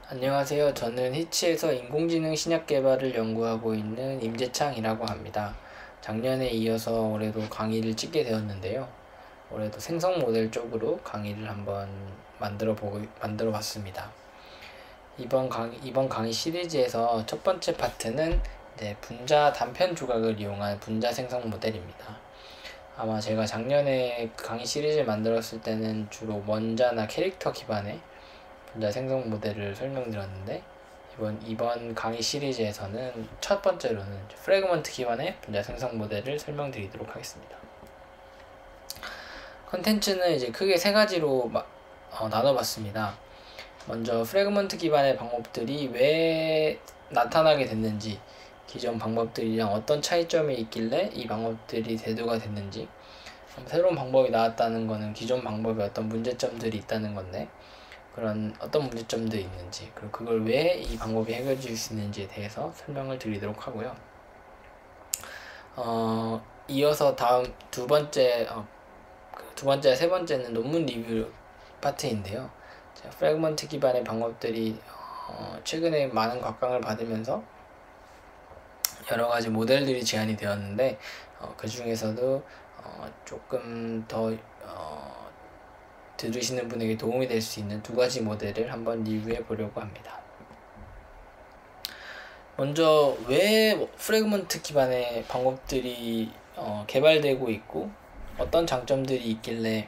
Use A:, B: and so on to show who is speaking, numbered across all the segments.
A: 안녕하세요. 저는 히치에서 인공지능 신약 개발을 연구하고 있는 임재창이라고 합니다. 작년에 이어서 올해도 강의를 찍게 되었는데요. 올해도 생성 모델 쪽으로 강의를 한번 만들어 봤습니다. 이번 강의 시리즈에서 첫 번째 파트는 분자 단편 조각을 이용한 분자 생성 모델입니다. 아마 제가 작년에 강의 시리즈를 만들었을 때는 주로 원자나 캐릭터 기반의 분자 생성 모델을 설명드렸는데 이번 강의 시리즈에서는 첫 번째로는 프래그먼트 기반의 분자 생성 모델을 설명드리도록 하겠습니다. 컨텐츠는 이제 크게 세 가지로 나눠봤습니다. 먼저 프래그먼트 기반의 방법들이 왜 나타나게 됐는지, 기존 방법들이랑 어떤 차이점이 있길래 이 방법들이 대두가 됐는지, 새로운 방법이 나왔다는 거는 기존 방법에 어떤 문제점들이 있다는 건데 그런 어떤 문제점들이 있는지, 그리고 그걸 왜 이 방법이 해결해 줄 수 있는지에 대해서 설명을 드리도록 하고요. 이어서 다음 두 번째, 세 번째는 논문 리뷰 파트인데요. 프래그먼트 기반의 방법들이 최근에 많은 곽강을 받으면서 여러 가지 모델들이 제안이 되었는데 그 중에서도 조금 더 들으시는 분에게 도움이 될 수 있는 두 가지 모델을 한번 리뷰해 보려고 합니다. 먼저 왜 프래그먼트 기반의 방법들이 개발되고 있고 어떤 장점들이 있길래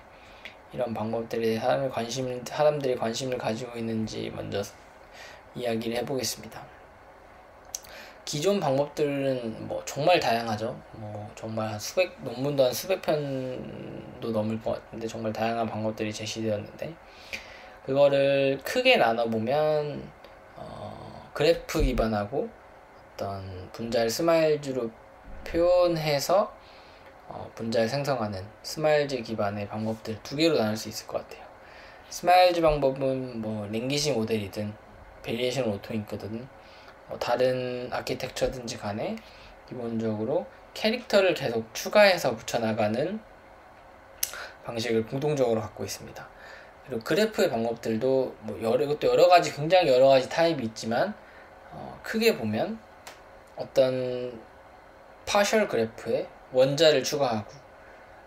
A: 이런 방법들에 사람들이 관심을 가지고 있는지 먼저 이야기를 해보겠습니다. 기존 방법들은 정말 다양하죠. 정말 논문도 한 수백 편도 넘을 것 같은데 정말 다양한 방법들이 제시되었는데, 그거를 크게 나눠보면 그래프 기반하고 어떤 분자를 스마일즈로 표현해서 분자를 생성하는 스마일즈 기반의 방법들 두 개로 나눌 수 있을 것 같아요. 스마일즈 방법은 랭귀지 모델이든 베리에이션 오토잉크든 다른 아키텍처든지 간에 기본적으로 캐릭터를 계속 추가해서 붙여나가는 방식을 공통적으로 갖고 있습니다. 그리고 그래프의 방법들도 굉장히 여러 가지 타입이 있지만 크게 보면 어떤 파셜 그래프에 원자를 추가하고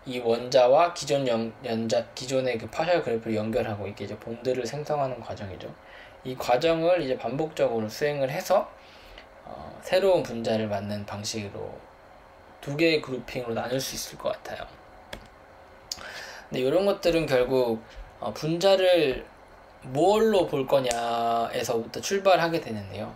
A: 이 원자와 기존의 그 파셜 그래프를 연결하고 이게 이제 본드를 생성하는 과정이죠. 이 과정을 이제 반복적으로 수행을 해서 새로운 분자를 만든 방식으로 두 개의 그룹핑으로 나눌 수 있을 것 같아요. 근데 이런 것들은 결국 분자를 뭘로 볼 거냐에서부터 출발하게 되는데요.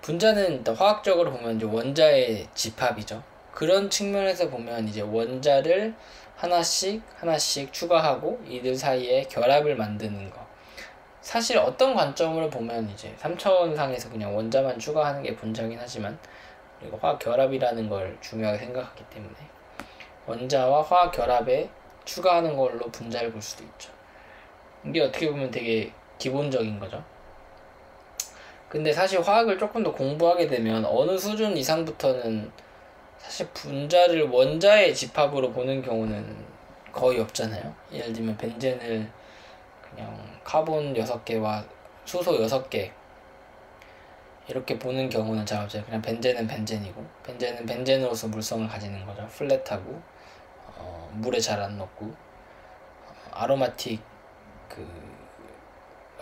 A: 분자는 일단 화학적으로 보면 이제 원자의 집합이죠. 그런 측면에서 보면 이제 원자를 하나씩 추가하고 이들 사이에 결합을 만드는 거. 사실 어떤 관점으로 보면 이제 3차원상에서 그냥 원자만 추가하는 게 분자긴 하지만, 그리고 화학 결합이라는 걸 중요하게 생각하기 때문에 원자와 화학 결합에 추가하는 걸로 분자를 볼 수도 있죠. 이게 어떻게 보면 되게 기본적인 거죠. 근데 사실 화학을 조금 더 공부하게 되면 어느 수준 이상부터는 사실 분자를 원자의 집합으로 보는 경우는 거의 없잖아요. 예를 들면 벤젠을 그냥 카본 6개와 수소 6개 이렇게 보는 경우는 잘 없어요. 그냥 벤젠은 벤젠이고, 벤젠은 벤젠으로서 물성을 가지는 거죠. 플랫하고 물에 잘 안 녹고 아로마틱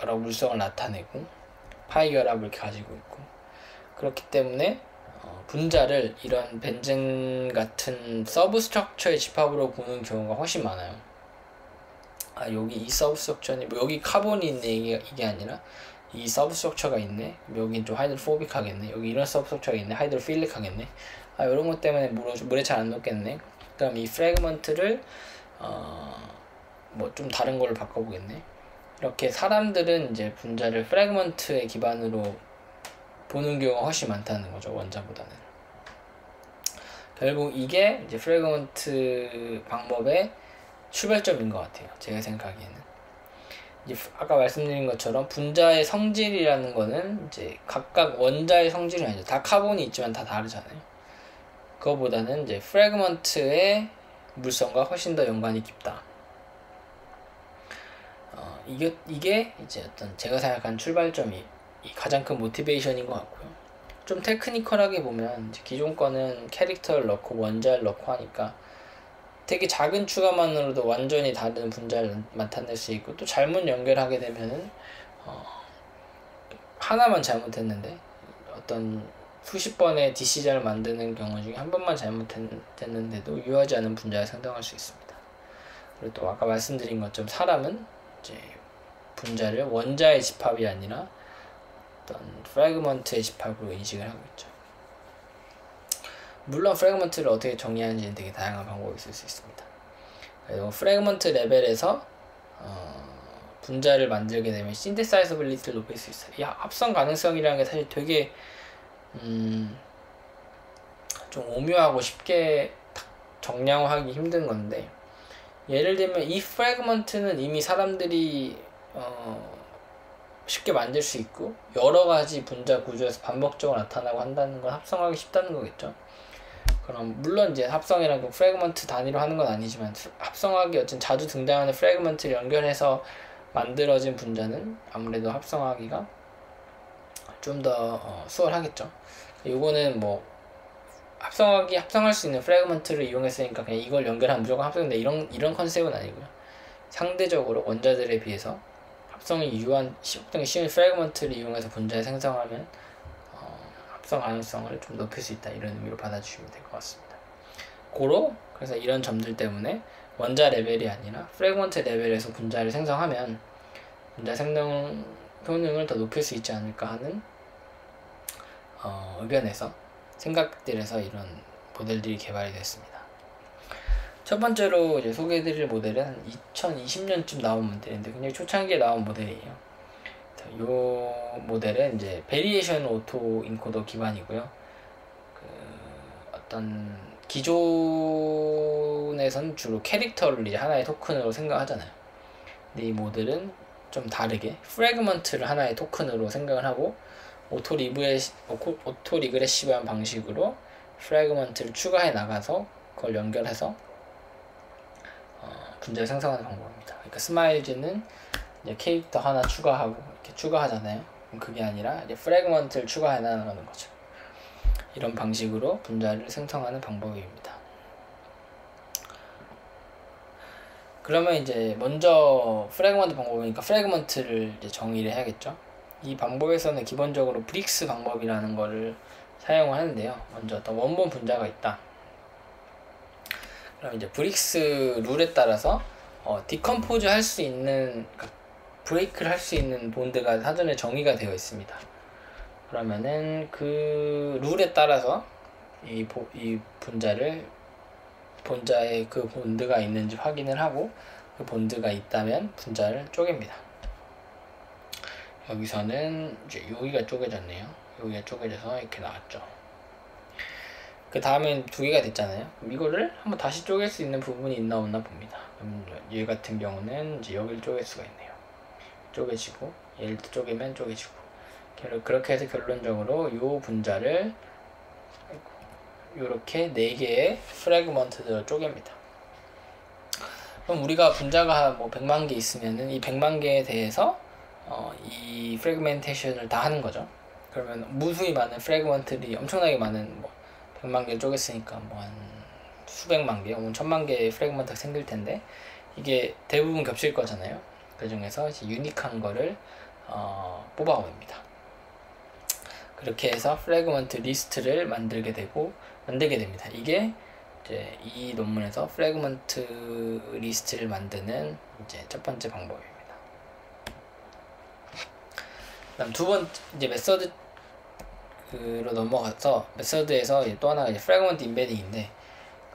A: 여러 물성을 나타내고 파이 결합을 가지고 있고, 그렇기 때문에 분자를 이런 벤젠 같은 서브 스트럭처의 집합으로 보는 경우가 훨씬 많아요. 여기 이 서브 스트럭처는 여기 카본이 있네 이게 아니라 이 서브 스트럭처가 있네, 여긴 좀 하이드로포빅하겠네, 여기 이런 서브 스트럭처가 있네, 하이드로필릭하겠네, 이런 것 때문에 물에 잘 안 녹겠네. 그럼 이 프래그먼트를 좀 다른 걸로 바꿔보겠네. 이렇게 사람들은 이제 분자를 프래그먼트의 기반으로 보는 경우가 훨씬 많다는 거죠, 원자보다는. 결국 이게 이제 프래그먼트 방법의 출발점인 것 같아요, 제가 생각하기에는. 이제 아까 말씀드린 것처럼 분자의 성질이라는 거는 이제 각각 원자의 성질은 아니죠. 다 카본이 있지만 다 다르잖아요. 그거보다는 이제 프래그먼트의 물성과 훨씬 더 연관이 깊다. 이게 이제 어떤 제가 생각한 출발점이 가장 큰 모티베이션인 것 같고요. 좀 테크니컬하게 보면 이제 기존 거는 캐릭터를 넣고 원자를 넣고 하니까 되게 작은 추가만으로도 완전히 다른 분자를 나타낼 수 있고, 또 잘못 연결하게 되면은 하나만 잘못했는데 어떤 수십 번의 DC전을 만드는 경우 중에 한 번만 잘못했는데도 유효하지 않은 분자를 생성할 수 있습니다. 그리고 또 아까 말씀드린 것처럼 사람은 이제 분자를 원자의 집합이 아니라 어떤 프래그먼트의 집합으로 인식을 하고 있죠. 물론 프래그먼트를 어떻게 정의하는지는 되게 다양한 방법이 있을 수 있습니다. 그리고 프래그먼트 레벨에서 분자를 만들게 되면 신데사이저빌리티를 높일 수 있어요. 이 합성 가능성이라는 게 사실 되게 좀 오묘하고 쉽게 정량화하기 힘든 건데, 예를 들면 이 프래그먼트는 이미 사람들이 쉽게 만들 수 있고 여러 가지 분자 구조에서 반복적으로 나타나고 한다는 건 합성하기 쉽다는 거겠죠. 그럼 물론 이제 합성이란 그 프래그먼트 단위로 하는 건 아니지만, 합성하기 어쨌든 자주 등장하는 프래그먼트를 연결해서 만들어진 분자는 아무래도 합성하기가 좀 더 수월하겠죠. 요거는 뭐 합성할 수 있는 프래그먼트를 이용했으니까 그냥 이걸 연결하면 무조건 합성인데, 이런 컨셉은 아니고요. 상대적으로 원자들에 비해서 합성이 쉬운 프래그먼트를 이용해서 분자를 생성하면 합성 가능성을 좀 높일 수 있다, 이런 의미로 받아주시면 될 것 같습니다. 그래서 이런 점들 때문에 원자 레벨이 아니라 프래그먼트 레벨에서 분자를 생성하면 분자 생성 효능을 더 높일 수 있지 않을까 하는 의견에서, 생각들에서 이런 모델들이 개발이 됐습니다. 첫 번째로 이제 소개해드릴 모델은 2020년쯤 나온 모델인데 굉장히 초창기에 나온 모델이에요. 이 모델은 이제 베리에이션 오토 인코더 기반이고요. 어떤 기존에선 주로 캐릭터를 이제 하나의 토큰으로 생각하잖아요. 근데 이 모델은 좀 다르게 프래그먼트를 하나의 토큰으로 생각을 하고 오토 리그레시브한 방식으로 프래그먼트를 추가해 나가서 그걸 연결해서 분자를 생성하는 방법입니다. 그러니까 스마일즈는 이제 캐릭터 하나 추가하고 이렇게 추가하잖아요. 그게 아니라 이제 프래그먼트를 추가해 나가는 거죠. 이런 방식으로 분자를 생성하는 방법입니다. 그러면 이제 먼저 프래그먼트 방법이니까 프래그먼트를 이제 정의를 해야겠죠. 이 방법에서는 기본적으로 브릭스 방법이라는 거를 사용을 하는데요. 먼저 어떤 원본 분자가 있다. 그럼 이제 브릭스 룰에 따라서 디컴포즈 할 수 있는, 그러니까 브레이크를 할 수 있는 본드가 사전에 정의가 되어 있습니다. 그러면은 그 룰에 따라서 이 분자에 그 본드가 있는지 확인을 하고, 그 본드가 있다면 분자를 쪼갭니다. 여기서는 이제 여기가 쪼개졌네요. 여기가 쪼개져서 이렇게 나왔죠. 그 다음엔 두 개가 됐잖아요. 그럼 이거를 한번 다시 쪼갤 수 있는 부분이 있나 없나 봅니다. 그럼 얘 같은 경우는 이제 여기를 쪼갤 수가 있네요. 쪼개지고 얘를 쪼개면 쪼개지고, 그렇게 해서 결론적으로 이 분자를 이렇게 4개의 프래그먼트들을 쪼갭니다. 그럼 우리가 분자가 뭐 100만 개 있으면은 이 100만 개에 대해서 이 프래그멘테이션을 다 하는 거죠. 그러면 무수히 많은 프래그먼트들이, 엄청나게 많은, 뭐 100만 개 쪼갰으니까 뭐 한 수백만 개, 혹은 1000만 개의 프래그먼트가 생길 텐데, 이게 대부분 겹칠 거잖아요. 그 중에서 이제 유니크한 거를 뽑아옵니다. 그렇게 해서 프래그먼트 리스트를 만들게 됩니다. 이게 이제 이 논문에서 프래그먼트 리스트를 만드는 이제 첫 번째 방법입니다. 그다음 두 번째 이제 메서드로 넘어가서, 메서드에서 또 하나가 이제 프래그먼트 인베딩인데,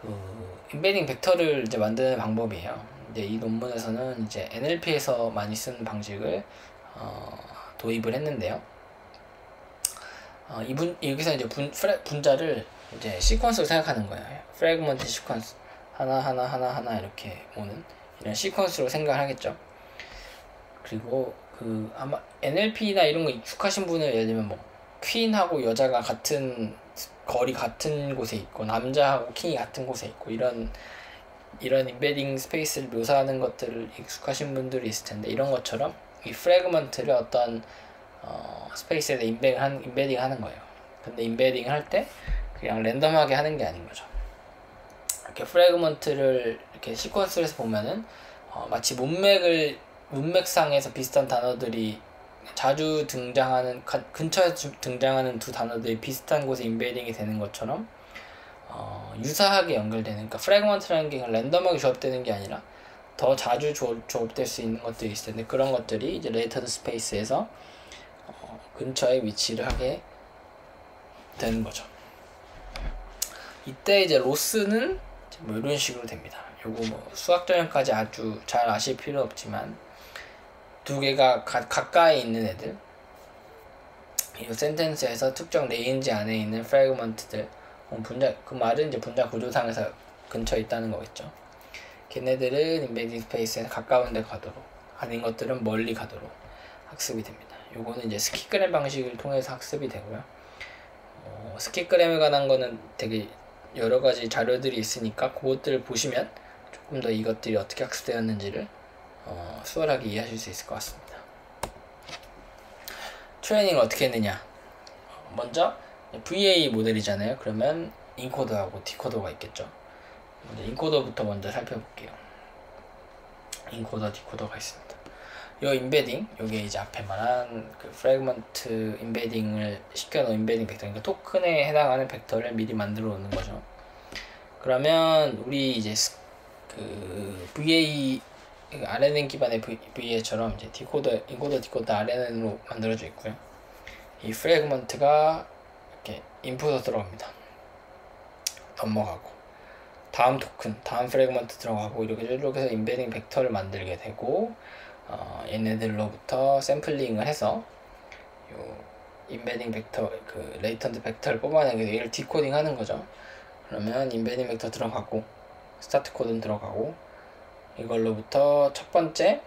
A: 그 인베딩 벡터를 이제 만드는 방법이에요. 이제 이 논문에서는 이제 NLP에서 많이 쓰는 방식을 도입을 했는데요. 여기서 이제 분자를 이제 시퀀스로 생각하는 거예요. 프래그먼트 시퀀스, 하나 이렇게 오는 이런 시퀀스로 생각을 하겠죠. 그리고 아마 NLP나 이런 거 익숙하신 분은, 예를 들면 뭐 퀸하고 여자가 같은 거리 같은 곳에 있고, 남자하고 킹이 같은 곳에 있고, 이런 인베딩 스페이스를 묘사하는 것들을 익숙하신 분들이 있을 텐데, 이런 것처럼 이 프래그먼트를 어떤 스페이스에다 인베딩 하는 거예요. 근데 인베딩 할 때 그냥 랜덤하게 하는 게 아닌 거죠. 이렇게 프래그먼트를 이렇게 시퀀스를 해서 보면은 마치 문맥상에서 비슷한 단어들이 자주 등장하는 근처에 등장하는 두 단어들이 비슷한 곳에 인베딩이 되는 것처럼 유사하게 연결되는, 그러니까 프래그먼트라는 게 랜덤하게 조합되는 게 아니라 더 자주 조합될 수 있는 것들이 있을 텐데, 그런 것들이 이제 레이턴트 스페이스에서 근처에 위치를 하게 되는 거죠. 이때 이제 로스는 뭐 이런 식으로 됩니다. 요거 뭐 수학 전형까지 아주 잘 아실 필요 없지만, 두 개가 가까이 있는 애들, 이 센텐스에서 특정 레인지 안에 있는 프래그먼트들, 그 말은 이제 분자 구조상에서 근처에 있다는 거겠죠. 걔네들은 인베딩 스페이스에 가까운 데 가도록, 아닌 것들은 멀리 가도록 학습이 됩니다. 요거는 이제 스키그램 방식을 통해서 학습이 되고요. 스키그램에 관한 거는 되게 여러 가지 자료들이 있으니까 그것들을 보시면 조금 더 이것들이 어떻게 학습되었는지를 수월하게 이해하실 수 있을 것 같습니다. 트레이닝을 어떻게 했느냐. 먼저 VA 모델이잖아요. 그러면 인코더하고 디코더가 있겠죠. 인코더부터 먼저 살펴볼게요. 인코더, 디코더가 있습니다. 요 인베딩, 요게 이제 앞에 말한 그 프래그먼트 인베딩을 시켜놓은 인베딩 벡터, 그러니까 토큰에 해당하는 벡터를 미리 만들어 놓는 거죠. 그러면 우리 이제 그 VA, RNN 기반의 VA처럼 이제 인코더, 디코더 RNN으로 만들어져 있고요. 이 프래그먼트가 이렇게 인풋으로 들어갑니다. 넘어가고, 다음 토큰, 다음 프래그먼트 들어가고, 이렇게 쭉 해서 인베딩 벡터를 만들게 되고, 얘네들로부터 샘플링을 해서 요 인베딩 벡터, 그 레이턴트 벡터를 뽑아내게 얘를 디코딩 하는 거죠. 그러면 인베딩 벡터 들어가고, 스타트 코드는 들어가고, 이걸로부터 첫 번째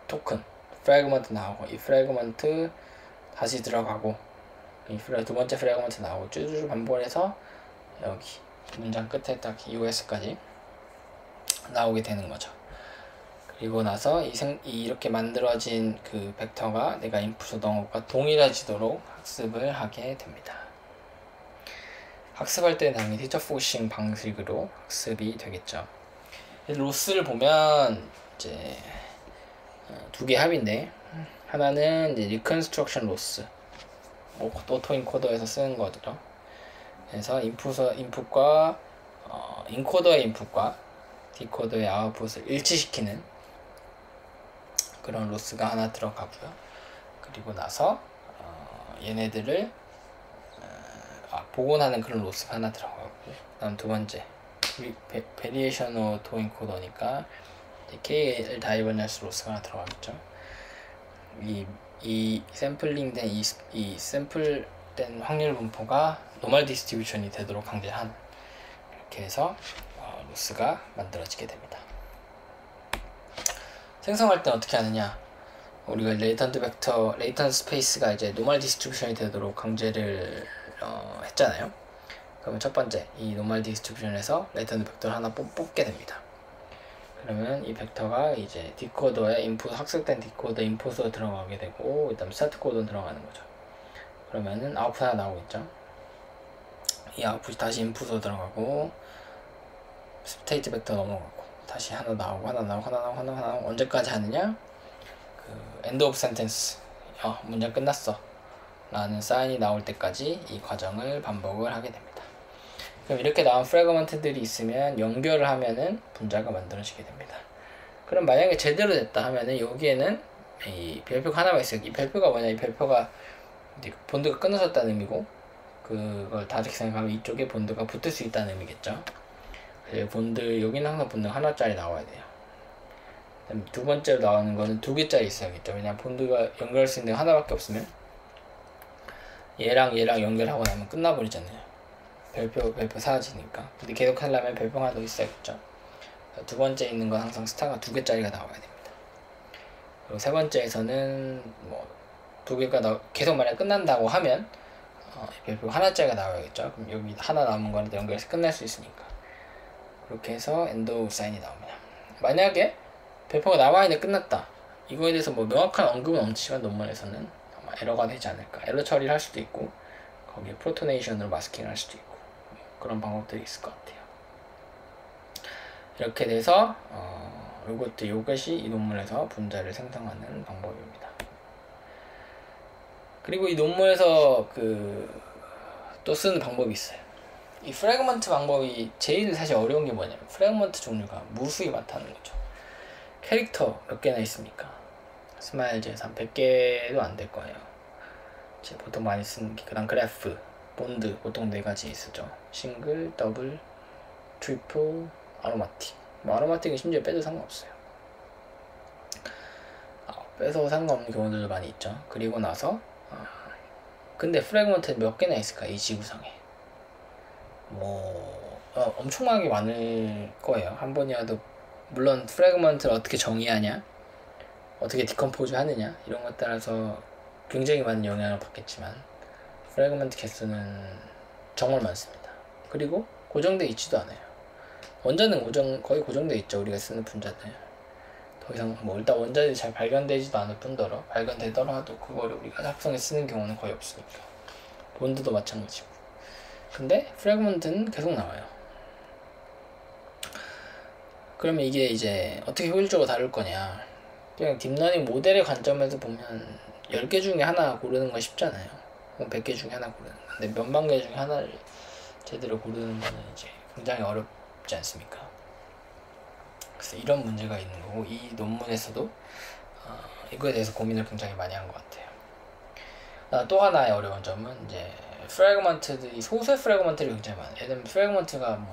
A: 토큰 프래그먼트 나오고, 이 프래그먼트 다시 들어가고, 두 번째 프래그먼트 나오고, 쭈쭈쭈 반복해서 여기 문장 끝에 딱 US까지 나오게 되는 거죠. 그리고 나서 이렇게 만들어진 그 벡터가 내가 인풋을 넣은 것과 동일해지도록 학습을 하게 됩니다. 학습할 때는 당연히 티처 포싱 방식으로 학습이 되겠죠. 로스를 보면 이제 두 개 합인데, 하나는 이제 리컨스트럭션 로스, 오토 인코더에서 쓰는 거죠. 그래서 인풋과 인코더의 인풋과 디코더의 아웃풋을 일치시키는 그런 로스가 하나 들어가고요. 그리고 나서 얘네들을 복원하는 그런 로스가 하나 들어가고, 그다음 두 번째 베리에이션 오토 인코더니까 KL 다이버전스 로스가 하나 들어가겠죠. 이 샘플링된 이 샘플된 확률 분포가 노멀 디스트리뷰션이 되도록 강제한, 이렇게 해서 로스가 만들어지게 됩니다. 생성할 때 어떻게 하느냐. 우리가 레이턴트 벡터, 레이턴트 스페이스가 이제 노멀 디스트리뷰션이 되도록 강제를 했잖아요. 그러면 첫 번째, 이 노멀 디스트리뷰션에서 레이턴트 벡터를 하나 뽑게 됩니다. 그러면 이 벡터가 이제 디코더에 학습된 디코더 인풋으로 들어가게 되고, 일단 스타트 코드는 들어가는 거죠. 그러면은 아웃풋 하나 나오겠죠. 이 아웃풋이 다시 인풋으로 들어가고, 스테이트 벡터 넘어가고, 다시 하나 나오고, 하나 나오고, 언제까지 하느냐? 그 end of sentence, 문장 끝났어 라는 사인이 나올 때까지 이 과정을 반복을 하게 됩니다. 그럼 이렇게 나온 프래그먼트들이 있으면 연결을 하면은 분자가 만들어지게 됩니다. 그럼 만약에 제대로 됐다 하면은 여기에는 이 별표가 하나가 있어요. 이 별표가 뭐냐? 이 별표가 이제 본드가 끊어졌다는 의미고, 그걸 다르게 생각하면 이쪽에 본드가 붙을 수 있다는 의미겠죠. 그래서 여기는 항상 본드 하나짜리 나와야 돼요. 두 번째로 나오는 거는 두 개짜리 있어야겠죠. 왜냐면 본드가 연결할 수 있는 게 하나밖에 없으면 얘랑 연결하고 나면 끝나버리잖아요. 별표 사라지니까. 근데 계속 하려면 별표 하나 더 있어야겠죠. 두 번째 있는 건 항상 스타가 두 개짜리가 나와야 됩니다. 그리고 세 번째에서는 뭐 두 개가 계속 만약 끝난다고 하면 별표 하나짜리가 나와야겠죠. 그럼 여기 하나 남은 거는 연결해서 끝낼 수 있으니까. 그렇게 해서 엔드 오브 사인이 나옵니다. 만약에 별표가 나와있는데 끝났다, 이거에 대해서 뭐 명확한 언급은 없지만 논문에서는 에러가 되지 않을까. 에러 처리를 할 수도 있고 거기에 프로토네이션으로 마스킹을 할 수도 있고 그런 방법들이 있을 것 같아요. 이렇게 돼서 이것이 이 논문에서 분자를 생성하는 방법입니다. 그리고 이 논문에서 또 쓰는 방법이 있어요. 이 프래그먼트 방법이 제일 사실 어려운 게 뭐냐면 프래그먼트 종류가 무수히 많다는 거죠. 캐릭터 몇 개나 있습니까? 스마일즈에서 한 100개도 안 될 거예요. 보통 많이 쓰는 게 그다음 그래프, 본드 보통 4가지 있었죠. 싱글, 더블, 트리플, 아로마틱. 아로마틱은 심지어 빼도 상관없어요. 빼서 상관없는 경우들도 많이 있죠. 그리고 나서 근데 프래그먼트 몇 개나 있을까 이 지구상에? 엄청나게 많을 거예요. 한 번이라도. 물론 프래그먼트를 어떻게 정의하냐, 어떻게 디컴포즈 하느냐 이런 것 따라서 굉장히 많은 영향을 받겠지만 프래그먼트 개수는 정말 많습니다. 그리고 고정되어 있지도 않아요. 원자는 거의 고정되어 있죠. 우리가 쓰는 분자들 더 이상 일단 원자들이 잘 발견되지도 않을 뿐더러 발견되더라도 그거를 우리가 합성에 쓰는 경우는 거의 없으니까. 본드도 마찬가지고. 근데 프래그먼트는 계속 나와요. 그러면 이게 이제 어떻게 효율적으로 다룰 거냐, 그냥 딥러닝 모델의 관점에서 보면 10개 중에 하나 고르는 건 쉽잖아요. 100개 중에 하나 고르는 건. 근데 몇만 개 중에 하나를 제대로 고르는 거는 이제 굉장히 어렵지 않습니까? 그래서 이런 문제가 있는 거고, 이 논문에서도 이거에 대해서 고민을 굉장히 많이 한 것 같아요. 또 하나의 어려운 점은 이제 프래그먼트들이, 소수의 프래그먼트들이 굉장히 많아요. 예를 들면 프래그먼트가 한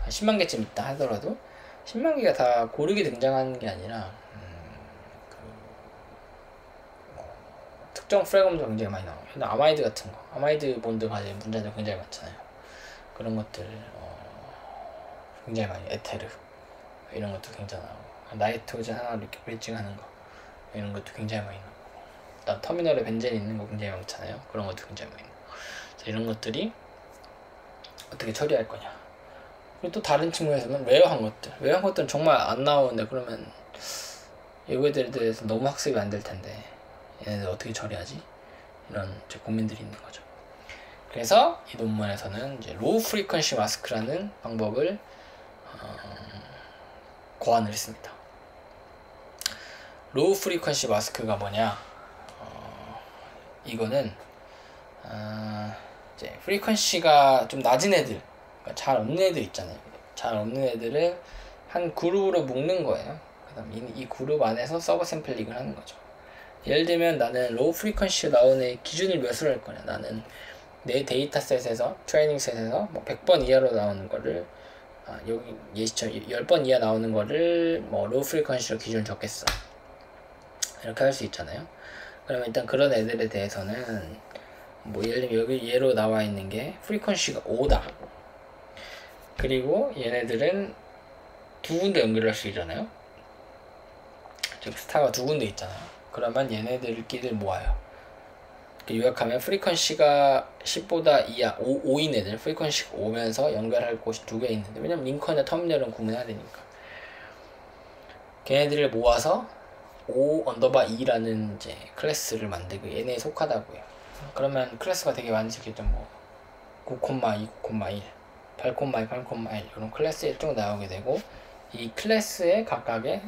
A: 10만 개쯤 있다 하더라도 10만 개가 다 고르게 등장하는 게 아니라 특정 프래그먼트가 굉장히 많이 나와요. 아마이드 같은 거, 아마이드 본드 가진 분자들 굉장히 많잖아요. 그런 것들 굉장히 많이, 에테르 이런 것도 굉장히 나오고, 나이트로젠 하나로 이렇게 브리징하는 거 이런 것도 굉장히 많이 나오고, 일단 터미널에 벤젠이 있는 거 굉장히 많잖아요. 그런 것도 굉장히 많이 나오고. 이런 것들이 어떻게 처리할 거냐. 그리고 또 다른 측면에서는 웨어한 것들은 정말 안 나오는데, 그러면 이거들에 대해서 너무 학습이 안 될 텐데 얘네들 어떻게 처리하지? 이런 고민들이 있는 거죠. 그래서 이 논문에서는 이제 로우 프리퀀시 마스크라는 방법을 고안을 했습니다. 로우 프리퀀시 마스크가 뭐냐? 이거는 이제 프리퀀시가 좀 낮은 애들, 그러니까 잘 없는 애들 있잖아요. 잘 없는 애들을 한 그룹으로 묶는 거예요. 그다음 이 그룹 안에서 서브 샘플링을 하는 거죠. 예를 들면 나는 로우 프리퀀시 나오는 애 기준을 몇으로 할 거냐. 나는 내 데이터셋에서, 트레이닝 셋에서 100번 이하로 나오는 거를 여기 예시처럼 10번 이하 나오는 거를 로우 프리퀀시로 기준을 적겠어. 이렇게 할 수 있잖아요. 그러면 일단 그런 애들에 대해서는 예를 들면 여기 얘로 나와 있는 게 프리퀀시가 5다. 그리고 얘네들은 두 군데 연결할 수 있잖아요. 즉 스타가 두 군데 있잖아요. 그러면 얘네들끼리 모아요. 요약하면 프리퀀시가 10보다 이하 5인 애들, 프리퀀시가 5면서 연결할 곳이 2개 있는데, 왜냐면 링컨이나 터미널은 구분해야 되니까 걔네들을 모아서 5_2라는 이제 클래스를 만들고 얘네에 속하다고요. 그러면 클래스가 되게 많으시겠죠. 9,2, 9,1, 8,2, 8,1 이런 클래스에 쭉 나오게 되고, 이 클래스에 각각의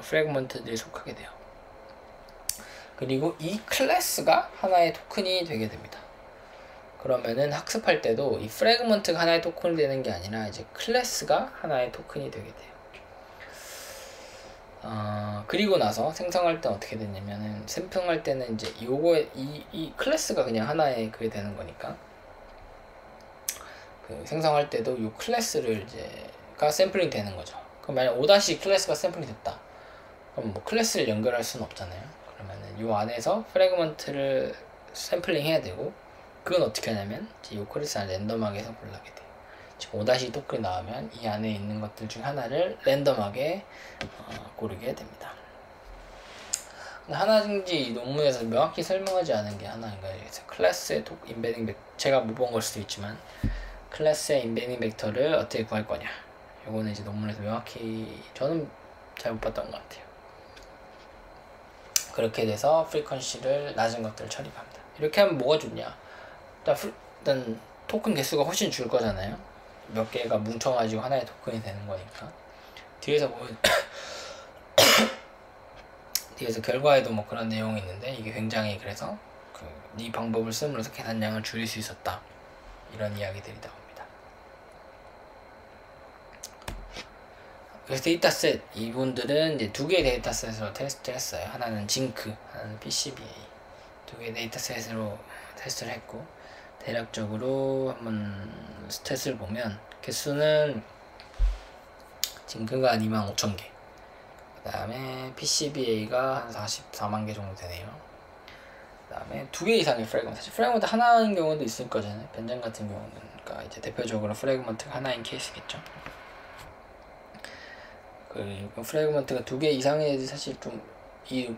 A: 프래그먼트들이 속하게 돼요. 그리고 이 클래스가 하나의 토큰이 되게 됩니다. 그러면은 학습할 때도 이 프래그먼트가 하나의 토큰이 되는 게 아니라 이제 클래스가 하나의 토큰이 되게 돼요. 그리고 나서 생성할 때 어떻게 되냐면은, 샘플할 때는 이제 이 클래스가 그냥 하나의 그게 되는 거니까, 생성할 때도 이 클래스를 가 샘플링 되는 거죠. 그럼 만약 5- 클래스가 샘플링 됐다. 그럼 클래스를 연결할 수는 없잖아요. 그러면은 이 안에서 프래그먼트를 샘플링 해야 되고, 그건 어떻게 하냐면 이 클래스 안에 랜덤하게 해서 골라게 돼요. 지금 5- 토큰이 나오면 이 안에 있는 것들 중 하나를 랜덤하게 고르게 됩니다. 하나인지 논문에서 명확히 설명하지 않은 게 하나인가요? 그래서 클래스의 인베딩 제가 못 본 걸 수도 있지만 클래스의 인베딩 벡터를 어떻게 구할 거냐, 요거는 이제 논문에서 명확히 저는 잘 못 봤던 것 같아요. 그렇게 돼서 프리퀀시를 낮은 것들을 처리합니다. 이렇게 하면 뭐가 좋냐? 일단 토큰 개수가 훨씬 줄 거잖아요. 몇 개가 뭉쳐가지고 하나의 토큰이 되는 거니까. 뒤에서 보면 뒤에서 결과에도 뭐 그런 내용이 있는데, 이게 굉장히 그래서 이 방법을 씀으로써 계산량을 줄일 수 있었다, 이런 이야기들이 나옵니다. 그래서 데이터셋, 이분들은 이제 두 개의 데이터셋으로 테스트를 했어요. 하나는 징크, 하나는 PCBA. 두 개의 데이터셋으로 테스트를 했고, 대략적으로 한번 스탯을 보면 개수는 징크가 한 25,000개, 그 다음에 PCBA가 한 44만 개 정도 되네요. 그 다음에 두 개 이상의 프래그먼트, 사실 프래그먼트 하나인 경우도 있을 거잖아요. 변장 같은 경우는. 그러니까 이제 대표적으로 프래그먼트가 하나인 케이스겠죠. 그리고 프래그먼트가 두 개 이상의 애들 사실 좀 이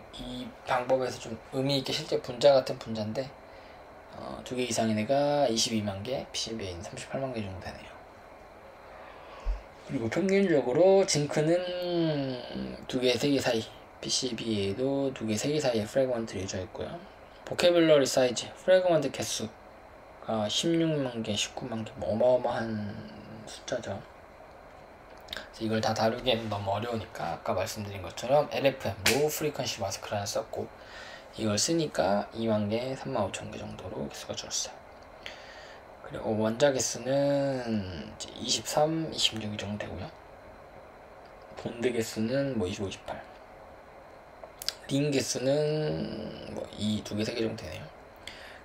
A: 방법에서 좀 의미 있게 실제 분자 같은 분자인데, 두 개 이상의 애가 22만 개, PCBA는 38만 개 정도 되네요. 그리고 평균적으로 징크는 두 개, 세 개 사이, PCBA도 두 개, 세 개 사이에 프래그먼트를 유저했고요. 보케뷸러리 사이즈, 프래그먼트 개수가 16만 개, 19만 개, 뭐 어마어마한 숫자죠. 그래서 이걸 다 다루기에는 너무 어려우니까 아까 말씀드린 것처럼 LFM, 로우 프리퀀시 마스크를 하나 썼고, 이걸 쓰니까 2만 개, 3만 5천 개 정도로 개수가 줄었어요. 그리고 원자 개수는 이제 23, 26 정도 되고요. 본드 개수는 뭐 25, 28. 링 개수는 뭐 두 개, 세 개 정도 되네요.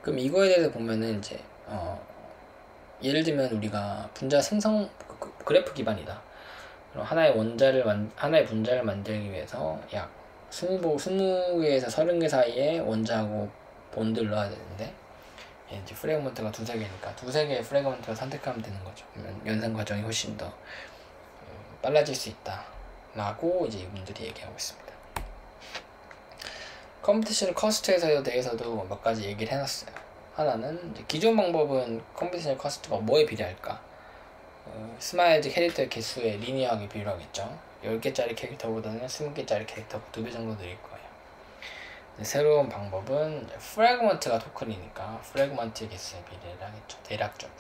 A: 그럼 이거에 대해서 보면은 이제 예를 들면 우리가 분자 생성 그래프 기반이다. 그럼 하나의 분자를 만들기 위해서 약 20개에서 30개 사이에 원자하고 본드를 넣어야 되는데, 이제 프래그먼트가 두세 개니까 두세 개의 프래그먼트를 선택하면 되는 거죠. 그러면 연산 과정이 훨씬 더 빨라질 수 있다 라고 이제 이분들이 얘기하고 있습니다. 컴퓨테이션 커스트에 대해서도 몇 가지 얘기를 해놨어요. 하나는 이제 기존 방법은 컴퓨테이션 커스트가 뭐에 비례할까? 스마일즈 캐릭터 개수에 리니어하게 비례하겠죠. 10개짜리 캐릭터보다는 20개짜리 캐릭터가 2배 정도 늘릴 거예요. 새로운 방법은 프래그먼트가 토큰이니까 프래그먼트 개수에 비례를 하겠죠, 대략적으로.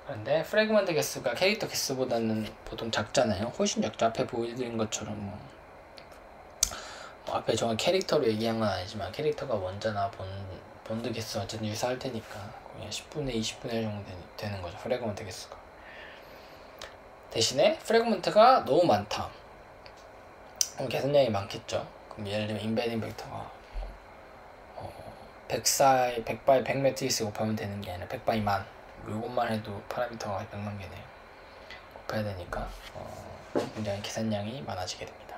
A: 그런데 프래그먼트 개수가 캐릭터 개수보다는 보통 작잖아요. 훨씬 작죠. 앞에 보여드린 것처럼 앞에 정확히 캐릭터로 얘기한 건 아니지만 캐릭터가 원자나 본드 개수 어쨌든 유사할 테니까 그냥 10분의 20분의 1 정도 되는 거죠, 프래그먼트 개수가. 대신에 프래그먼트가 너무 많다. 그럼 계산량이 많겠죠. 그럼 예를 들면 인베딩 벡터가 100바이 100 매트리스 곱하면 되는 게 아니라 100바이 만, 요것만 해도 파라미터가 100만 개네요. 곱해야 되니까 굉장히 계산량이 많아지게 됩니다.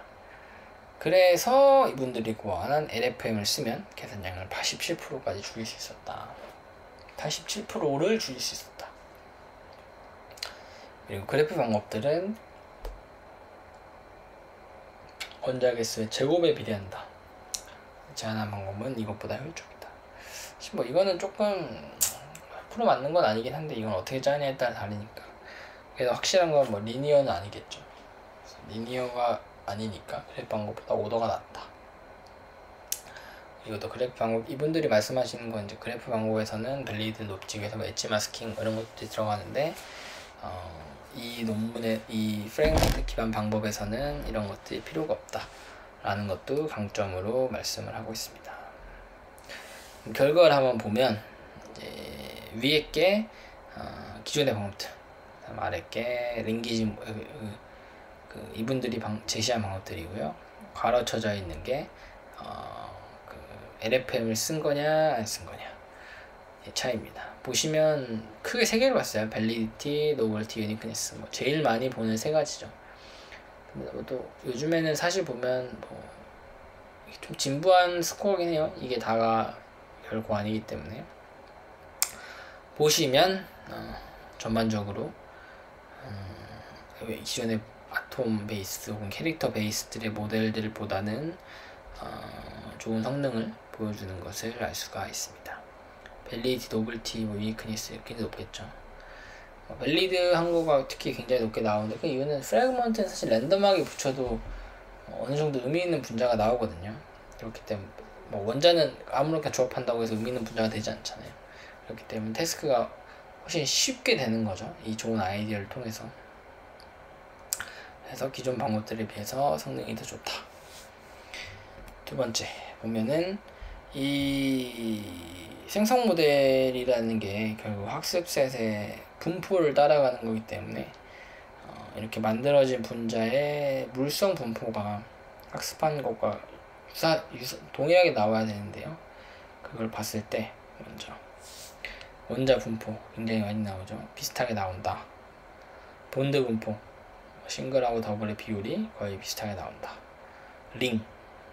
A: 그래서 이분들이 구하는 LFM을 쓰면 계산량을 87%까지 줄일 수 있었다. 87%를 줄일 수 있었다. 그리고 그래프 방법들은 원자 개수의 제곱에 비례한다. 제안한 방법은 이것보다 효율적이다. 뭐 이거는 조금 100% 맞는 건 아니긴 한데, 이건 어떻게 짜느냐에 따라 다르니까. 그래서 확실한 건 뭐 리니어는 아니겠죠. 리니어가 아니니까 그래프 방법보다 오더가 낮다. 그리고 또 그래프 방법, 이분들이 말씀하시는 건 이제 그래프 방법에서는 밸리드 높이기 위해서 뭐 엣지 마스킹 이런 것들이 들어가는데, 이 논문의 이 프래그먼트 기반 방법에서는 이런 것들이 필요가 없다 라는 것도 강점으로 말씀을 하고 있습니다. 결과를 한번 보면 이제 위에 게 기존의 방법들, 아래 게 링기지 이분들이 제시한 방법들이고요. 가로쳐져 있는 게 LFM을 쓴 거냐 안 쓴 거냐 차이입니다. 보시면 크게 세 개를 봤어요. 밸리디티, 노벨티, 유니크니스. 뭐 제일 많이 보는 세 가지죠. 근데 또 요즘에는 사실 보면 좀 진부한 스코어긴 해요. 이게 다가 결코 아니기 때문에. 보시면 전반적으로 기존의 아톰 베이스 혹은 캐릭터 베이스들의 모델들보다는 좋은 성능을 보여주는 것을 알 수가 있습니다. 밸리디, 노블티, 유니크니스 굉장히 높겠죠. 밸리드 한거가 특히 굉장히 높게 나오는데, 그 이유는 프래그먼트는 사실 랜덤하게 붙여도 어느 정도 의미 있는 분자가 나오거든요. 그렇기 때문에 뭐 원자는 아무렇게나 조합한다고 해서 의미 있는 분자가 되지 않잖아요. 그렇기 때문에 태스크가 훨씬 쉽게 되는 거죠. 이 좋은 아이디어를 통해서. 그래서 기존 방법들에 비해서 성능이 더 좋다. 두 번째 보면은 이 생성 모델이라는 게 결국 학습셋의 분포를 따라가는 거기 때문에 이렇게 만들어진 분자의 물성 분포가 학습한 것과 동일하게 나와야 되는데요. 그걸 봤을 때 먼저 원자 분포 굉장히 많이 나오죠. 비슷하게 나온다. 본드 분포 싱글하고 더블의 비율이 거의 비슷하게 나온다. 링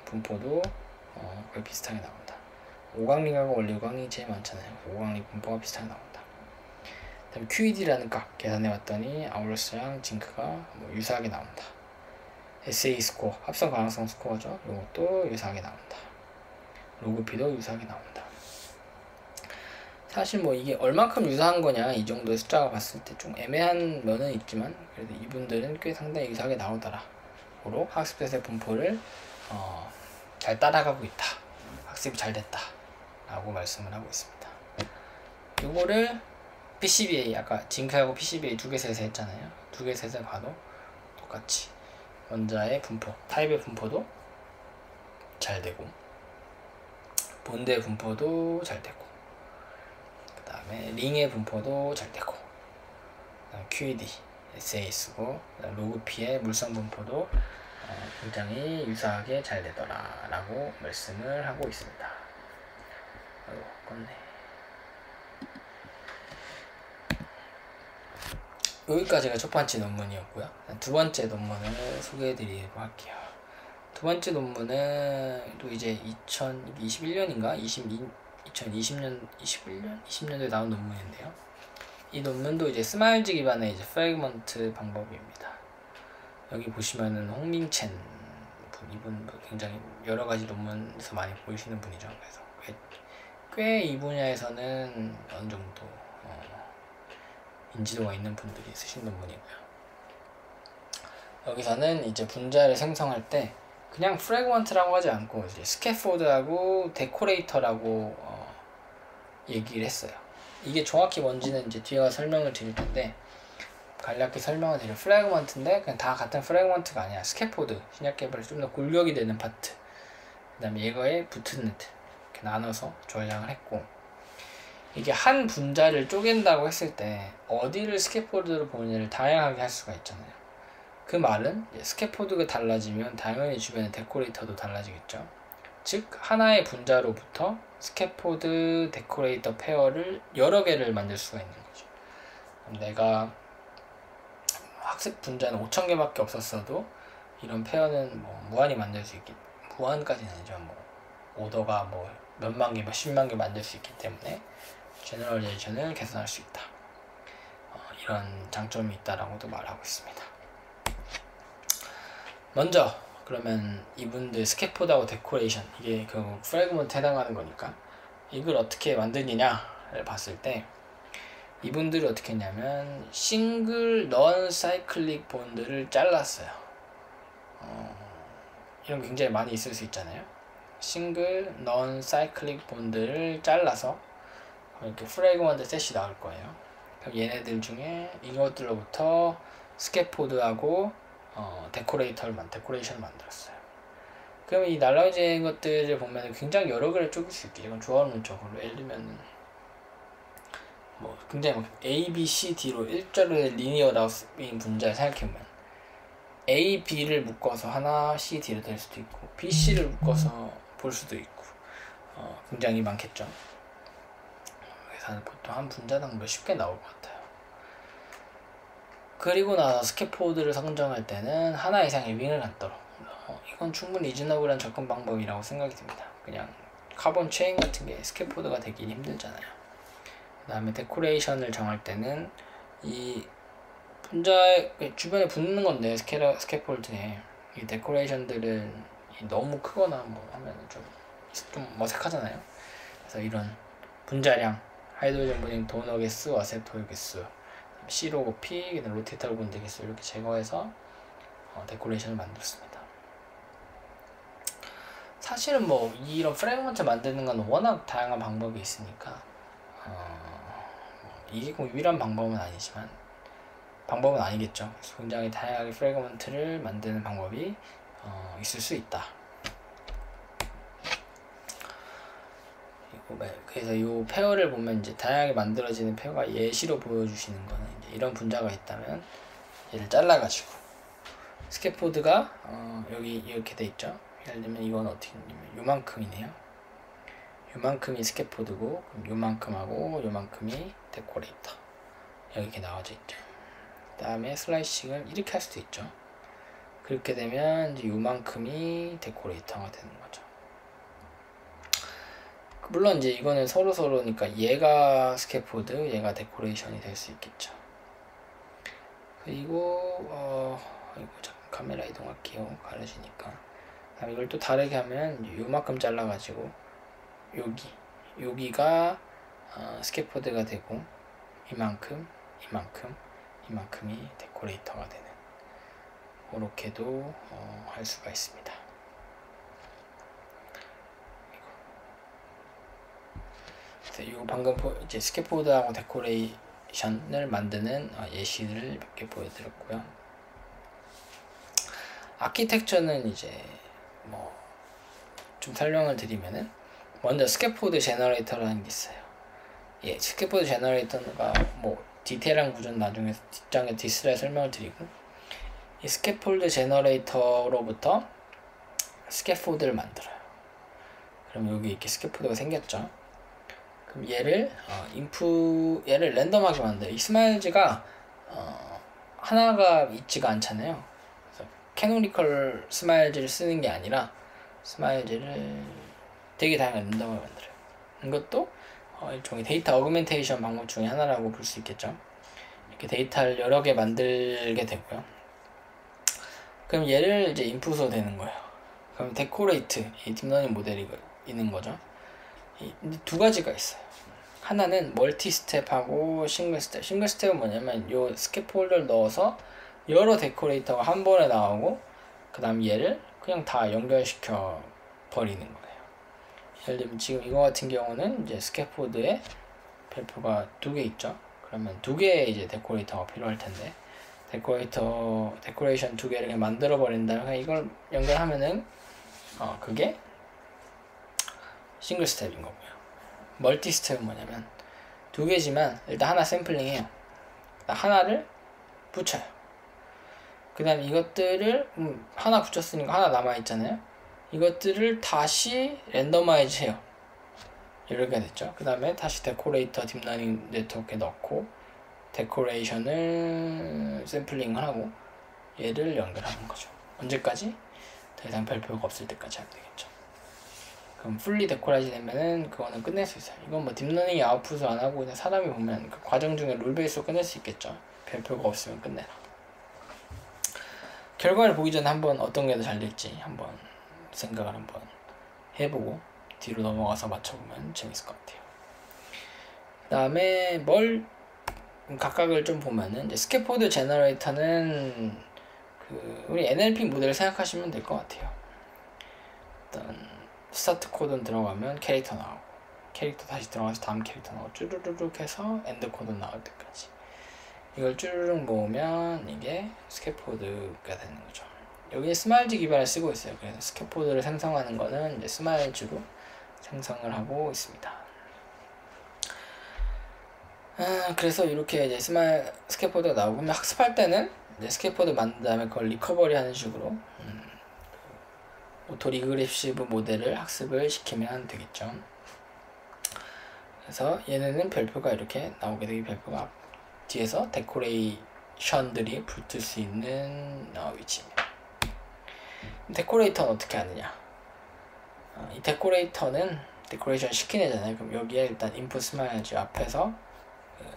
A: 분포도 거의 비슷하게 나온다. 오강링하고 원래 오강링이 제일 많잖아요. 오강링 분포가 비슷하게 나온다. 다음 QED라는 값 계산해봤더니 아울러스랑 징크가 뭐 유사하게 나온다. SA 스코어 합성 가능성 스코어죠. 이것도 유사하게 나온다. 로그 P도 유사하게 나온다. 사실 뭐 이게 얼만큼 유사한 거냐 이 정도의 숫자가 봤을 때 좀 애매한 면은 있지만 그래도 이분들은 꽤 상당히 유사하게 나오더라. 고로 학습셋의 분포를 잘 따라가고 있다. 학습이 잘 됐다 라고 말씀을 하고 있습니다. 요거를 PCBA 아까 징크하고 PCBA 두 개 셋에 했잖아요. 두 개 셋에 봐도 똑같이 원자의 분포 타입의 분포도 잘 되고 본드의 분포도 잘 되고 그 다음에 링의 분포도 잘 되고 QED, SA 쓰고 로그 P의 물성 분포도 굉장히 유사하게 잘 되더라 라고 말씀을 하고 있습니다. 아이고 껐네. 여기까지가 첫 번째 논문이었고요. 두 번째 논문을 소개해 드리도록 할게요. 두 번째 논문은 또 이제 2021년인가 2020년 20년도에 나온 논문인데요. 이 논문도 이제 스마일즈 기반의 이제 프래그먼트 방법입니다. 여기 보시면은 홍민첸 분, 이분 굉장히 여러 가지 논문에서 많이 보이시는 분이죠. 그래서 꽤 이 분야에서는 어느 정도 인지도가 있는 분들이 쓰신 논문이고요. 여기서는 이제 분자를 생성할 때 그냥 프래그먼트라고 하지 않고 이제 스캐포드하고 데코레이터라고 얘기를 했어요. 이게 정확히 뭔지는 이제 뒤에 가서 설명을 드릴 텐데 간략히 설명을 드릴 프래그먼트인데 그냥 다 같은 프래그먼트가 아니야. 스캐포드 신약 개발에 좀 더 골격이 되는 파트 그 다음에 얘거에 붙은 네트 이렇게 나눠서 전량을 했고 이게 한 분자를 쪼갠다고 했을 때 어디를 스캐포드로 보느냐를 다양하게 할 수가 있잖아요. 그 말은 스캐포드가 달라지면 당연히 주변의 데코레이터도 달라지겠죠. 즉 하나의 분자로부터 스캐포드 데코레이터 페어를 여러 개를 만들 수가 있는 거죠. 내가 학습 분자는 5,000개밖에 없었어도 이런 페어는 뭐 무한히 만들 수 있기 무한까지는 아니죠. 뭐 오더가 뭐 몇만 개, 몇십만 개 만들 수 있기 때문에 제너럴레이션을 개선할 수 있다. 이런 장점이 있다라고도 말하고 있습니다. 먼저 그러면 이분들 스캐포드하고 데코레이션 이게 결국 프래그먼트에 해당하는 거니까 이걸 어떻게 만드느냐를 봤을 때 이분들이 어떻게 했냐면 싱글 넌 사이클릭 본드를 잘랐어요. 이런 게 굉장히 많이 있을 수 있잖아요. 싱글 넌 사이클릭 본드를 잘라서 이렇게 프래그먼트 셋이 나올 거예요. 그럼 얘네들 중에 이것들로부터 스캐포드하고 데코레이션을 만들었어요. 그럼 이 날라진 것들을 보면 굉장히 여러 개를 쪼갤 수 있게 이건 조합론적으로 예를 들면 뭐 굉장히 A, B, C, D로 일자로의 리니어라인 분자를 생각해보면 A, B를 묶어서 하나 C, D로 될 수도 있고 B, C를 묶어서 볼 수도 있고 굉장히 많겠죠. 그래서 보통 한 분자당 몇십 개 나올 것 같아요. 그리고 나서 스캐포드를 선정할 때는 하나 이상의 윙을 갖도록 이건 충분히 리즈너블한 접근 방법이라고 생각이 듭니다. 그냥 카본 체인 같은 게 스캐포드가 되긴 힘들잖아요. 그 다음에 데코레이션을 정할 때는 이 분자의 주변에 붙는 건데 스캐폴드에 이 데코레이션들은 너무 크거나 뭐 하면 좀 어색하잖아요. 그래서 이런 분자량 하이드로젠 분인 도너 개수, 어셉토일 개수, C로고 P, 로테이터 본드 개수 이렇게 제거해서 데코레이션을 만들었습니다. 사실은 뭐 이런 프레그먼트 만드는 건 워낙 다양한 방법이 있으니까 이게 꼭 유일한 방법은 아니지만 방법은 아니겠죠. 굉장히 다양하게 프레그먼트를 만드는 방법이 있을 수 있다. 그래서 이 페어를 보면 이제 다양하게 만들어지는 페어가 예시로 보여주시는 거는 이제 이런 분자가 있다면 얘를 잘라가지고 스캐포드가 여기 이렇게 돼 있죠. 예를 들면 이건 어떻게 되냐면 요만큼이네요. 요만큼이 스캐포드고 그럼 요만큼하고 요만큼이 데코레이터 이렇게 나와져 있죠. 그 다음에 슬라이싱을 이렇게 할 수도 있죠. 그렇게 되면 이제 요만큼이 데코레이터가 되는 거죠. 물론 이제 이거는 서로니까 얘가 스캐포드, 얘가 데코레이션이 될 수 있겠죠. 그리고 잠깐 카메라 이동할게요. 가려지니까. 그다음 이걸 또 다르게 하면 요만큼 잘라가지고 여기가 스캐포드가 되고 이만큼이 데코레이터가 되는 그렇게도 할 수가 있습니다. 요 방금 이제 스캐포드하고 데코레이션을 만드는 예시를 몇 개 보여드렸고요. 아키텍처는 이제 뭐 좀 설명을 드리면은 먼저 스캐포드 제너레이터라는 게 있어요. 스캐포드 제너레이터가 뭐 디테일한 구조는 나중에 뒷장에 디스라에 설명을 드리고 이 스캐폴드 제너레이터로부터 스캐포드를 만들어요. 그럼 여기 이렇게 스캐포드가 생겼죠. 그럼 얘를 랜덤하게 만들어요. 이 스마일즈가 하나가 있지가 않잖아요. 그래서 캐노니컬 스마일즈를 쓰는 게 아니라 스마일즈를 되게 다양한 랜덤하게 만들어요. 이것도 일종의 데이터 어그멘테이션 방법 중에 하나라고 볼 수 있겠죠. 이렇게 데이터를 여러 개 만들게 되고요. 그럼 얘를 이제 인풋으로 되는 거예요. 그럼 데코레이트, 이 딥러닝 모델이 있는 거죠. 두 가지가 있어요. 하나는 멀티 스텝하고 싱글 스텝. 싱글 스텝은 뭐냐면 요 스캐폴더를 넣어서 여러 데코레이터가 한 번에 나오고 그 다음 얘를 그냥 다 연결시켜 버리는 거예요. 예를 들면 지금 이거 같은 경우는 이제 스캐폴드에 별표가 2개 있죠. 그러면 2개의 이제 데코레이터가 필요할 텐데 데코레이션 2개를 만들어 버린다면 이걸 연결하면은 그게 싱글 스텝인 거고요. 멀티 스텝은 뭐냐면 2개지만 일단 하나 샘플링해요. 하나를 붙여요. 그 다음에 이것들을 하나 붙였으니까 하나 남아있잖아요. 이것들을 다시 랜더마이즈 해요. 이렇게 됐죠. 그 다음에 다시 데코레이터 딥러닝 네트워크에 넣고 데코레이션을 샘플링을 하고 얘를 연결하는 거죠. 언제까지? 더 이상 별표가 없을 때까지 하면 되겠죠. 그럼 풀리 데코라이즈 되면은 그거는 끝낼 수 있어요. 이건 뭐 딥러닝이 아웃풋을 안 하고 그냥 사람이 보면 그 과정 중에 룰 베이스로 끝낼 수 있겠죠. 별표가 없으면 끝내라. 결과를 보기 전에 한번 어떤 게 더 잘 될지 한번 생각을 한번 해보고 뒤로 넘어가서 맞춰보면 재밌을 것 같아요. 그 다음에 각각을 좀 보면은 이제 스캐포드 제너레이터는 우리 NLP 모델을 생각하시면 될 것 같아요. 일단 스타트 코드는 들어가면 캐릭터 나오고 캐릭터 다시 들어가서 다음 캐릭터 나오고 쭈르륵 해서 엔드 코드 나올 때까지 이걸 쭈르륵 모으면 이게 스캐포드가 되는 거죠. 여기 스마일즈 기반을 쓰고 있어요. 그래서 스캐포드를 생성하는 거는 이제 스마일즈로 생성을 하고 있습니다. 그래서 이렇게 이제 스캐포드가 나오고 학습할 때는 이제 스캐포드 만든 다음에 그걸 리커버리 하는 식으로 오토 리그레시브 모델을 학습을 시키면 되겠죠. 그래서 얘네는 별표가 이렇게 나오게 되기 별표가 뒤에서 데코레이션들이 붙을 수 있는 위치입니다. 데코레이터는 어떻게 하느냐? 이 데코레이터는 데코레이션 시킨 애잖아요. 그럼 여기에 일단 인풋 스마일즈 앞에서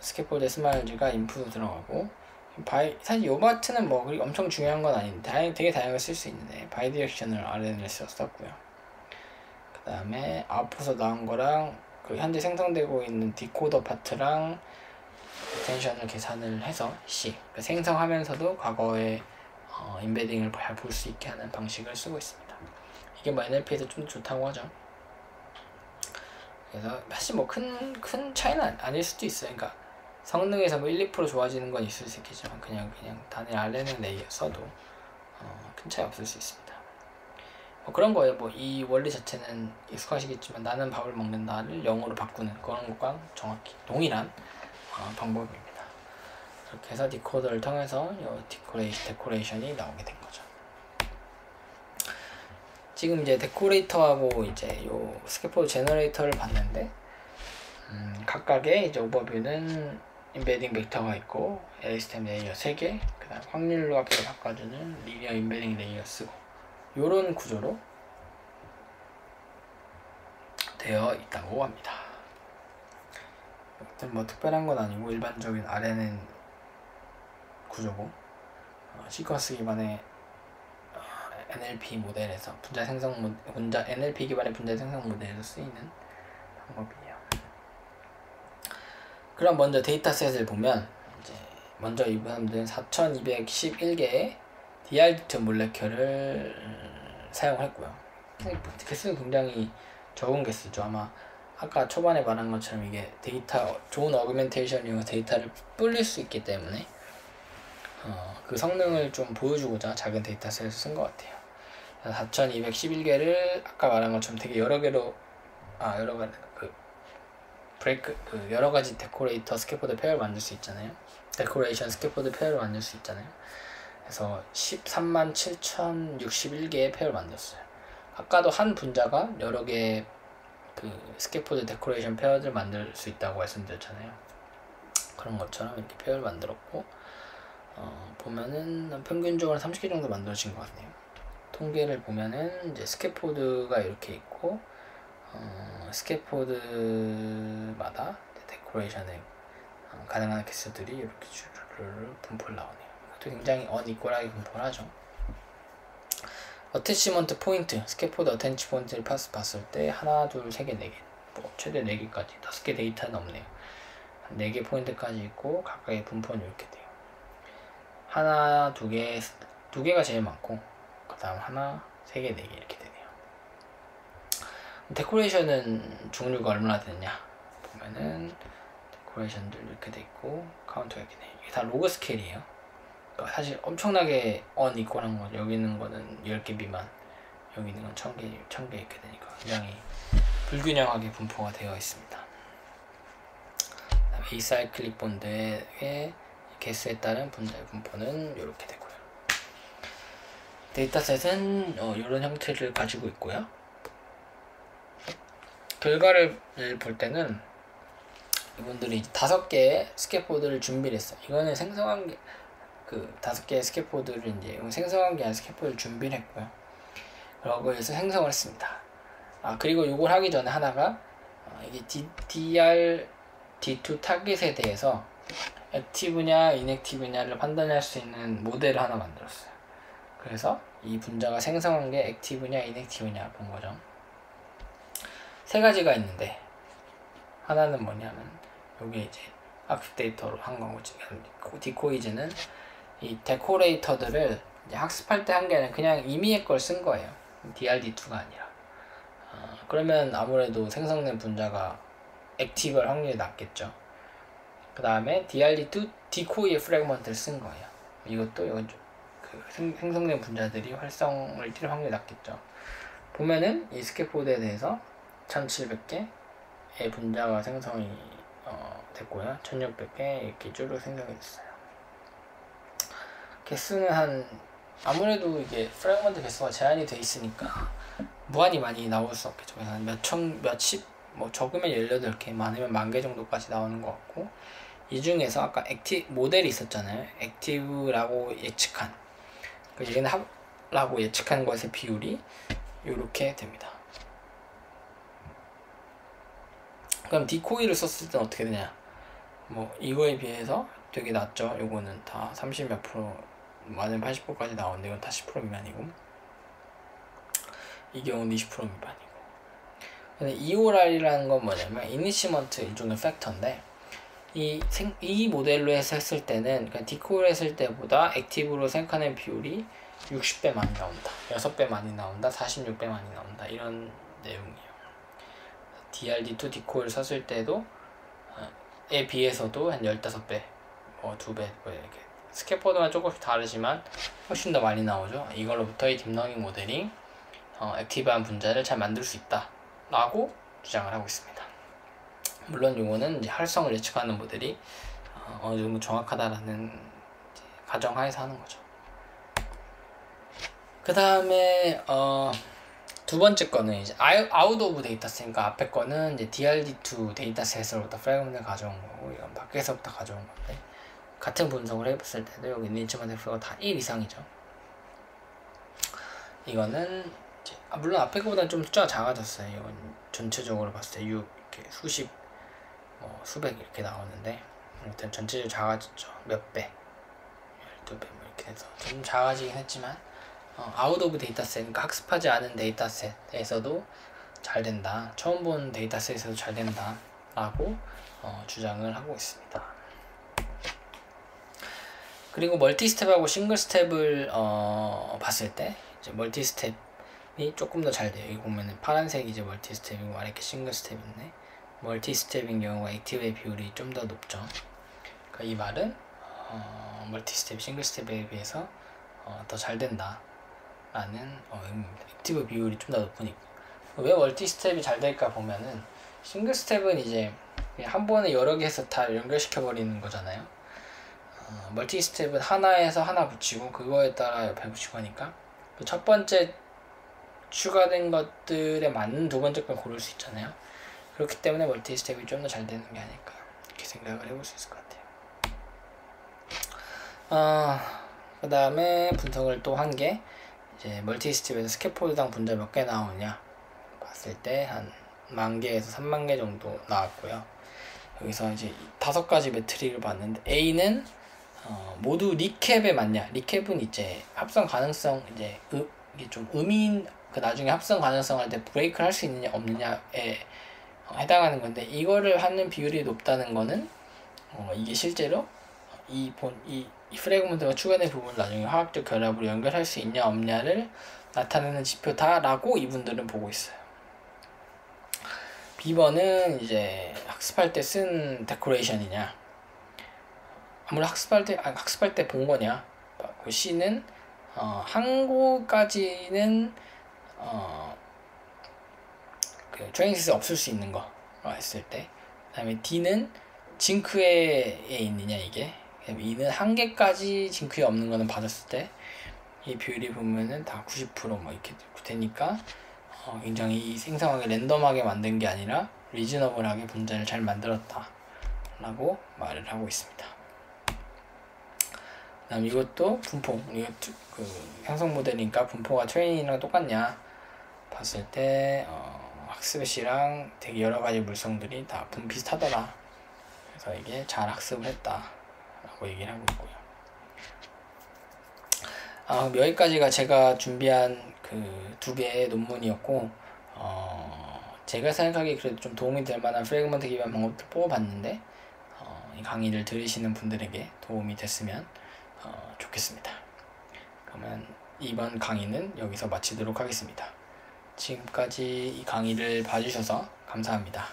A: 스캐폴드 스마일즈가 인풋으로 들어가고 사실 요 파트는 뭐 엄청 중요한 건 아닌데 되게 다양하게 쓸 수 있는데 바이디렉셔널 RN을 썼고요. 그 다음에 아웃풋으로 나온 거랑 그 현재 생성되고 있는 디코더 파트랑 텐션을 계산을 해서 생성하면서도 과거의 인베딩을 잘 볼 수 있게 하는 방식을 쓰고 있습니다. 이게 뭐 NLP에서 좀 좋다고 하죠. 그래서 사실 뭐 큰 차이는 아닐 수도 있어요. 그러니까 성능에서 뭐 1, 2% 좋아지는 건 있을 수 있겠지만 그냥 단일 RNN 레이어 써도 큰 차이 없을 수 있습니다. 뭐 그런 거예요. 뭐 이 원리 자체는 익숙하시겠지만 나는 밥을 먹는다를 영어로 바꾸는 그런 것과 정확히 동일한 방법입니다. 그렇게 해서 디코더를 통해서 데코레이션이 나오게 된 거죠. 지금 이제 데코레이터하고 이제 요 스캐폴드 제너레이터를 봤는데 각각의 이제 오버뷰는 인베딩 벡터가 있고 LSTM 레이어 3개, 그 다음 확률로 값을 바꿔주는 리니어 인베딩 레이어 쓰고 요런 구조로 되어 있다고 합니다. 여튼 뭐 특별한 건 아니고 일반적인 RNN 구조고 시퀀스 기반의 NLP 모델에서 NLP 기반의 분자 생성 모델에서 쓰이는 방법이에요. 그럼 먼저 데이터셋을 보면 이제 먼저 이 사람들은 4211개의 DRD2 몰레큐를 사용했고요. 개수는 굉장히 적은 개수죠. 아마 아까 초반에 말한 것처럼 이게 좋은 어그멘테이션 이용해서 데이터를 불릴 수 있기 때문에 그 성능을 좀 보여주고자 작은 데이터셋을 쓴 것 같아요. 4211개를 아까 말한 것처럼 되게 여러 가지 데코레이터 스캐폴드 페어를 만들 수 있잖아요. 데코레이션 스캐폴드 페어를 만들 수 있잖아요. 그래서 137,061개의 페어를 만들었어요. 아까도 한 분자가 여러 개의 그 스캐폴드 데코레이션 페어를 만들 수 있다고 말씀드렸잖아요. 그런 것처럼 이렇게 페어를 만들었고 보면은 평균적으로 30개 정도 만들어진 것 같네요. 통계를 보면은 이제 스캐폴드가 이렇게 있고 스캐폴드마다 데코레이션에 가능한 개수들이 이렇게 주르르 분포를 나오네요. 이것도 굉장히 어니꼴하게 분포를 하죠. 어태치먼트 포인트, 스캐폴드 어태치 포인트를 봤을 때 하나, 둘, 세 개, 네 개, 뭐 최대 4개까지 5개 데이터는 없네요. 4개 포인트까지 있고 각각의 분포는 이렇게 돼요. 하나, 두 개가 제일 많고 그 다음 하나, 3개, 4개 이렇게 되네요. 데코레이션은 종류가 얼마나 되느냐 보면은 데코레이션들 이렇게 돼 있고 카운트가 이렇게 돼요. 이게 다 로그 스케일이에요. 그러니까 사실 엄청나게 어니꼴한 거죠. 여기 있는 거는 10개 미만, 여기 있는 건 1000개 이렇게 되니까 굉장히 불균형하게 분포가 되어 있습니다. 그다음에 이사이클릭 본드의 개수에 따른 분자의 분포는 이렇게 되고요. 데이터셋은 이런 형태를 가지고 있고요. 결과를 볼 때는 이분들이 5개의 스캐폴드를 준비를 했어요. 이거는 생성한 게 5개의 스캐폴드를 이제 생성한 게 아니라 스캐폴드를 준비를 했고요. 그러고 해서 생성을 했습니다. 그리고 이걸 하기 전에 하나가 이게 DRD2 타깃에 대해서 액티브냐 인액티브냐를 판단할 수 있는 모델을 하나 만들었어요. 그래서 이 분자가 생성한 게 액티브냐 인액티브냐 본 거죠. 3가지가 있는데 하나는 뭐냐면 여기 이제 학습 데이터로 한 거고 디코이즈는 이 데코레이터들을 이제 학습할 때 한 게 아니라 그냥 임의의 걸 쓴 거예요. DRD2가 아니라. 그러면 아무래도 생성된 분자가 액티브할 확률이 낮겠죠. 그 다음에 DRD2 디코이의 프래그먼트를 쓴 거예요. 이건 생성된 분자들이 활성을 띌 확률이 낮겠죠. 보면은 이 스캐폴드에 대해서 1700개의 분자가 생성이 됐고요. 1600개 이렇게 쭉 생성이 됐어요. 개수는 아무래도 이게 프래그먼트 개수가 제한이 돼 있으니까 무한히 많이 나올 수 없겠죠. 그래서 몇십, 뭐 적으면 18개, 많으면 10,000개 정도까지 나오는 것 같고, 이 중에서 아까 모델이 있었잖아요. 액티브라고 예측한, 얘는 합라고 예측한 것의 비율이 이렇게 됩니다. 그럼 디코이를 썼을 땐 어떻게 되냐? 뭐 이거에 비해서 되게 낮죠. 요거는 다 30몇 프로, 많으면 80%까지 나오는데 이건 다 10% 미만이고, 이 경우는 20% 미만이고. 근데 EOR이라는 건 뭐냐면 이니시먼트 일종의 팩터인데, 이 모델로 해서 했을 때는, 그러니까 디코이를 했을 때보다 액티브로 생각하는 비율이 60배 많이 나온다, 6배 많이 나온다, 46배 많이 나온다, 이런 내용이에요. DRD2 디코일 썼을 때도 에 비해서도 한 15배, 2배, 이렇게 스캐포드만 조금씩 다르지만 훨씬 더 많이 나오죠. 이걸로부터 이 딥러닝 모델이 액티브한 분자를 잘 만들 수 있다 라고 주장을 하고 있습니다. 물론 이거는 이제 활성을 예측하는 모델이 어느 정도 정확하다라는 가정하에서 하는 거죠. 그 다음에 두 번째 거는 이제 아웃 오브 데이터셋이니까 앞에 거는 이제 DRD2 데이터셋으로부터 프래그먼트를 가져온 거고, 이건 밖에서부터 가져온 건데, 같은 분석을 해봤을 때도 여기 리치먼트 F가 다 1 이상이죠. 이거는 이제 물론 앞에 거보다는 좀 숫자가 작아졌어요. 이건 전체적으로 봤을 때 6 이렇게 수십, 수백 이렇게 나오는데, 아무튼 전체적으로 작아졌죠. 몇 배, 12배 뭐 이렇게 해서 좀 작아지긴 했지만, 아웃 오브 데이터셋, 그러니까 학습하지 않은 데이터셋에서도 잘 된다, 처음 본 데이터셋에서도 잘 된다 라고 주장을 하고 있습니다. 그리고 멀티 스텝하고 싱글 스텝을 봤을 때 이제 멀티 스텝이 조금 더 잘 돼요. 여기 보면은 파란색이 이제 멀티 스텝이고 아래 이렇게 싱글 스텝인데, 멀티 스텝인 경우가 액티브의 비율이 좀 더 높죠. 그러니까 이 말은 멀티 스텝, 싱글 스텝에 비해서 더 잘 된다 라는 의미입니다. 액티브 비율이 좀 더 높으니까. 왜 멀티 스텝이 잘 될까 보면은, 싱글 스텝은 이제 한 번에 여러 개 해서 다 연결시켜 버리는 거잖아요. 멀티 스텝은 하나에서 하나 붙이고 그거에 따라 옆에 붙이고 하니까 그 첫 번째 추가된 것들에 맞는 두 번째 걸 고를 수 있잖아요. 그렇기 때문에 멀티 스텝이 좀 더 잘 되는 게 아닐까, 이렇게 생각을 해볼 수 있을 것 같아요. 그 다음에 분석을 또 한 게, 이제 멀티 스텝에서 스캐폴드당 분자 몇 개 나오냐 봤을 때 한 10,000개에서 30,000개 정도 나왔고요. 여기서 이제 5가지 매트릭을 봤는데, A는 모두 리캡에 맞냐, 리캡은 이제 합성 가능성, 이제 이게 좀 그 나중에 합성 가능성 할 때 브레이크를 할 수 있느냐 없느냐에 해당하는 건데, 이거를 하는 비율이 높다는 거는 이게 실제로 이 프래그먼트가 추가된 부분을 나중에 화학적 결합으로 연결할 수 있냐 없냐를 나타내는 지표다라고 이분들은 보고 있어요. B번은 이제 학습할 때 쓴 데코레이션이냐, 아무래도 학습할 때 본 거냐. C는 항고까지는 그 트레이닝셋에 없을 수 있는 거 했을 때, 그 다음에 D는 징크에 있느냐 이게, E는 1개까지 징크에 없는 거는 받았을 때 이 비율이 보면은 다 90% 뭐 이렇게 되니까 굉장히 생성하게 랜덤하게 만든 게 아니라 리즈너블하게 분자를 잘 만들었다 라고 말을 하고 있습니다. 그다음 이것도 분포, 이것도 그 형성 모델이니까 분포가 트레이닝이랑 똑같냐 봤을 때 학습의 시랑 되게 여러 가지 물성들이 다 비슷하더라. 그래서 이게 잘 학습을 했다 라고 얘기를 하고 있고요. 여기까지가 제가 준비한 그 2개의 논문이었고, 제가 생각하기에 그래도 좀 도움이 될 만한 프래그먼트 기반 방법들 뽑아봤는데, 이 강의를 들으시는 분들에게 도움이 됐으면 좋겠습니다. 그러면 이번 강의는 여기서 마치도록 하겠습니다. 지금까지 이 강의를 봐주셔서 감사합니다.